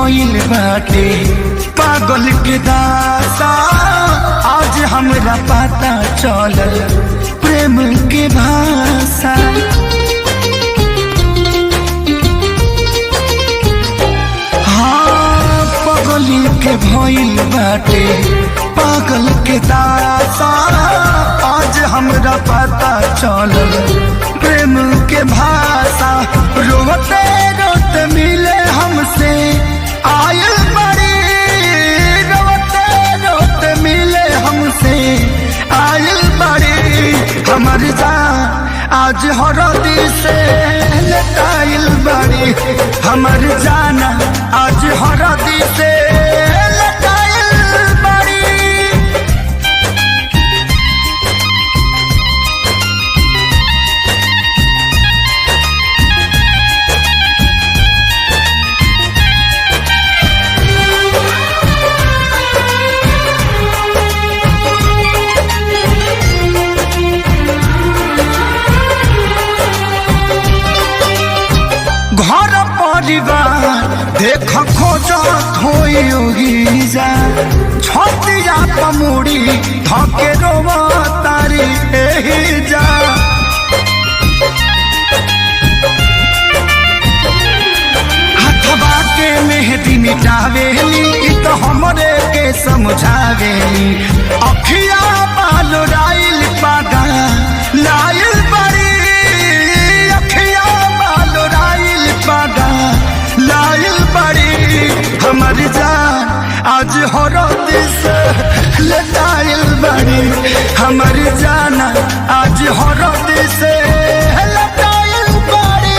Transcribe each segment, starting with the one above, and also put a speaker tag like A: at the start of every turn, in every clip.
A: भइल बाटे पागल के दासा। आज हमरा पता चलल प्रेम के भाषा। हाँ पगली के भइल बाटे पागल के दासा। आज हमरा पता चलल प्रेम के भाषा। रोते रोते मिले हमसे आयल बड़ी, रोते रोते मिले हमसे आयल बड़ी। हमर जान आज हरदी से लटाइल बड़ी, हमर जाना आज हरदी से लटाइल बड़ी। घर परिवार देख खोजत होई जा, छतिया पमुड़ी धके रोवा तारी एही जा। हथवा के मेहंदी मिटावेली इ तो हमरे के समझावेली। अखिया बाल राइल पागा लाइल बड़ी, पागा लाइल बड़ी। हमर जान आज हरद से लटाइल बड़ी, हमर जाना आज हरद से लटाइल बड़ी।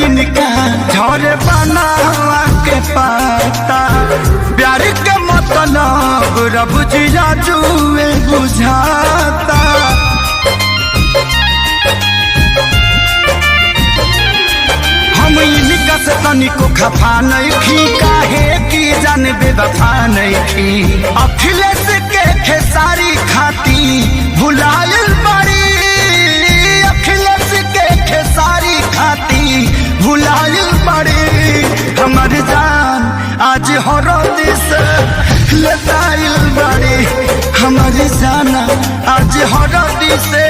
A: इनका झरे बनावा के पाता, प्यार के मतलब रब जिया जुए बुझाता। हम इनका से तनिको खफा नहीं थी, काहे की जान बेवफा नहीं थी। अखिलेश के खेसारी खाती भुलायल बड़ी, अखिलेश के खेसारी खाती भुलायल बड़ी। हमर जान आज हरद से लटाइल बड़ी, हमर जाना आज हरद से